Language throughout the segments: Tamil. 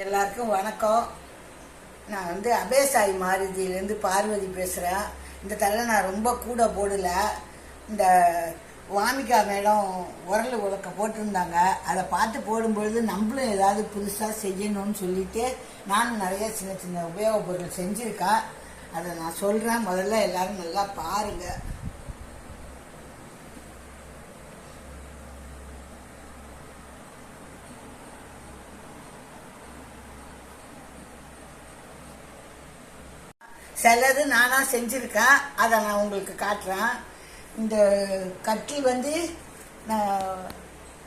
எல்லாருக்கும் வணக்கம். நான் அபேசாய் மாருதியிலேருந்து பார்வதி பேசுகிறேன். இந்த தடவை நான் ரொம்ப கூட போடல. இந்த வாமிகா மேடம் உரல் உலக்க போட்டிருந்தாங்க. அதை பார்த்து போடும்பொழுது நம்மளும் ஏதாவது புதுசாக செய்யணும்னு சொல்லிட்டு நானும் நிறைய சின்ன சின்ன உபயோகப் பொருள் செஞ்சுருக்கேன். அதை நான் சொல்கிறேன். முதல்ல எல்லோரும் நல்லா பாருங்கள். சிலது நானாக செஞ்சுருக்கேன். அதை நான் உங்களுக்கு காட்டுறேன். இந்த கட்டில்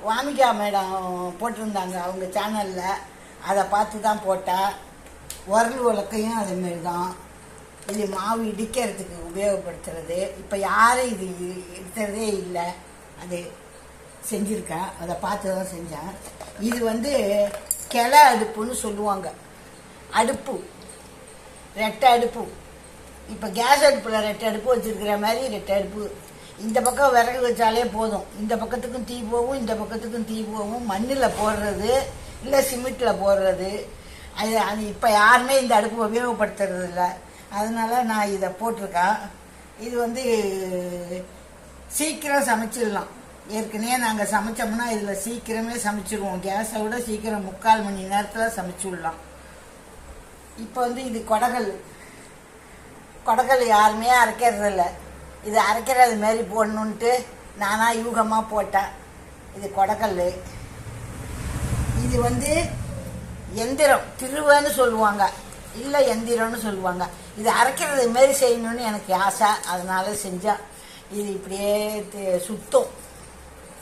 வாமிகா மேடம் போட்டிருந்தாங்க அவங்க சேனலில். அதை பார்த்து தான் போட்டேன். உரல் உலக்கையும் அதேமாரி தான். இது மாவு இடிக்கிறதுக்கு உபயோகப்படுத்துறது. இப்போ யாரும் இது எடுக்கிறதே இல்லை. அது செஞ்சுருக்கேன். அதை பார்த்து தான் செஞ்சேன். இது கிளை அடுப்புன்னு சொல்லுவாங்க. அடுப்பு ரெட்டை அடுப்பு. இப்போ கேஸ் அடுப்பில் ரெட்டை அடுப்பு வச்சுருக்கிற மாதிரி ரெட்டை அடுப்பு. இந்த பக்கம் விறகு வச்சாலே போதும். இந்த பக்கத்துக்கும் தீ போகும், இந்த பக்கத்துக்கும் தீ போகும். மண்ணில் போடுறது இல்லை சிமெண்ட்டில் போடுறது. அது இப்போ யாருமே இந்த அடுப்பு உபயோகப்படுத்துறது இல்லை. அதனால் நான் இதை போட்டிருக்கேன். இது சீக்கிரம் சமைச்சிடலாம். ஏற்கனவே நாங்கள் சமைச்சோம்னா இதில் சீக்கிரமே சமைச்சிடுவோம். கேஸை விட சீக்கிரம் 3/4 மணி நேரத்தில் சமைச்சிடலாம். இப்போ இது கொடக்கல் யாருமே அரைக்கிறதில்ல. இது அரைக்கிறது மாரி போடணுன்ட்டு நானாக யூகமாக போட்டேன். இது கொடக்கல். இது எந்திரம், திருவன்னு சொல்லுவாங்க, இல்லை எந்திரம்னு சொல்லுவாங்க. இது அரைக்கிறது மாரி செய்யணும்னு எனக்கு ஆசை. அதனால செஞ்சேன். இது இப்படியே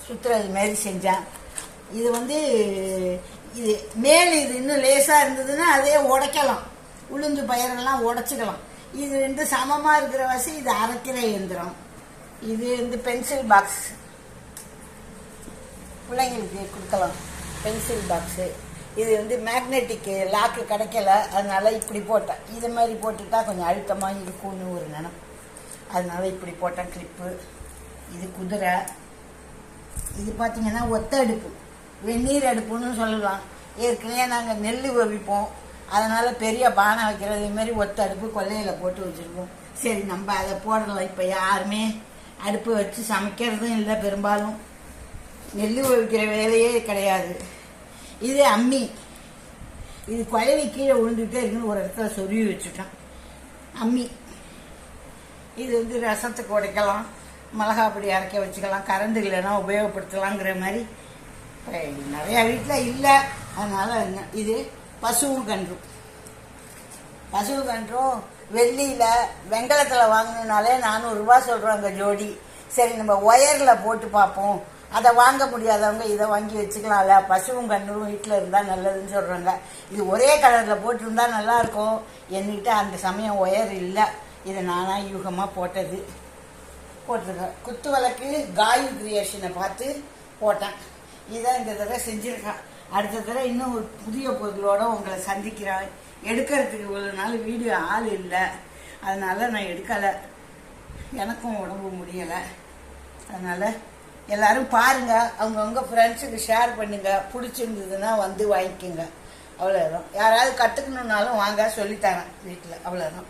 சுற்றுறது மாரி செஞ்சேன். இது மேல் இது இன்னும் லேசாக இருந்ததுன்னா அதே உடைக்கலாம். உளுந்து பயிரெல்லாம் உடைச்சிக்கலாம். இது சமமாக இருக்கிற வசி இது அரைக்கிற இயந்திரம். இது பென்சில் பாக்ஸ், பிள்ளைங்களுக்கு கொடுக்கலாம் பென்சில் பாக்ஸு. இது மேக்னெட்டிக் லாக்கு கிடைக்கல. அதனால இப்படி போட்டேன். இது மாதிரி போட்டுட்டா கொஞ்சம் அழுத்தமாக இருக்கும்னு ஒரு நினம். அதனால இப்படி போட்டேன் கிளிப்பு. இது குதிரை. இது பார்த்தீங்கன்னா ஒத்த அடுப்பு, வெந்நீர் அடுப்புன்னு சொல்லலாம். ஏற்கனவே நாங்கள் நெல் வவிப்போம். அதனால் பெரிய பானை வைக்கிறது மாரி ஒத்த அடுப்பு கொல்லையில் போட்டு வச்சுருக்கோம். சரி, நம்ம அதை போடலாம். இப்போ யாருமே அடுப்பு வச்சு சமைக்கிறதும் இல்லை. பெரும்பாலும் நெல் வவிக்கிற வேலையே கிடையாது. இது அம்மி. இது குழவி கீழே விழுந்துகிட்டே இருக்குன்னு ஒரு இடத்துல சொருவி வச்சுட்டேன். அம்மி. இது ரசத்துக்கு உடைக்கலாம், மிளகாப்பொடி அரைக்க வச்சுக்கலாம், கரண்ட் இல்லைன்னா உபயோகப்படுத்தலாங்கிற மாதிரி இப்போ நிறையா வீட்டில் இல்லை. அதனால் இது பசுவும் கன்றும் வெள்ளியில் வெங்கலத்தில் வாங்கினாலே 400 ரூபா சொல்கிறாங்க ஜோடி. சரி, நம்ம ஒயரில் போட்டு பார்ப்போம். அதை வாங்க முடியாதவங்க இதை வாங்கி வச்சுக்கலாம்ல. பசுவும் கன்றும் வீட்டில் இருந்தால் நல்லதுன்னு சொல்கிறாங்க. இது ஒரே கலரில் போட்டிருந்தா நல்லாயிருக்கும். என்கிட்ட அந்த சமயம் ஒயர் இல்லை. இதை நானாக யூகமாக போட்டிருக்கேன். குத்து விளக்கு காயு கிரியேஷனை பார்த்து போட்டேன். இதான் இந்த தடவை செஞ்சுருக்கேன். அடுத்த தடவை இன்னும் ஒரு புதிய பொருளோடு உங்களை சந்திக்கிறேன். எடுக்கிறதுக்கு இவ்வளோ நாள் வீடியோ ஆள் இல்லை. அதனால் நான் எடுக்கலை. எனக்கும் உடம்பு முடியலை. அதனால் எல்லோரும் பாருங்கள். அவங்கவுங்க ஃப்ரெண்ட்ஸுக்கு ஷேர் பண்ணுங்கள். பிடிச்சிருந்ததுன்னா வாங்கிக்கோங்க. அவ்வளோதான். யாராவது கற்றுக்கணுன்னாலும் வாங்க, சொல்லித்தரேன் வீட்டில். அவ்வளோதான்.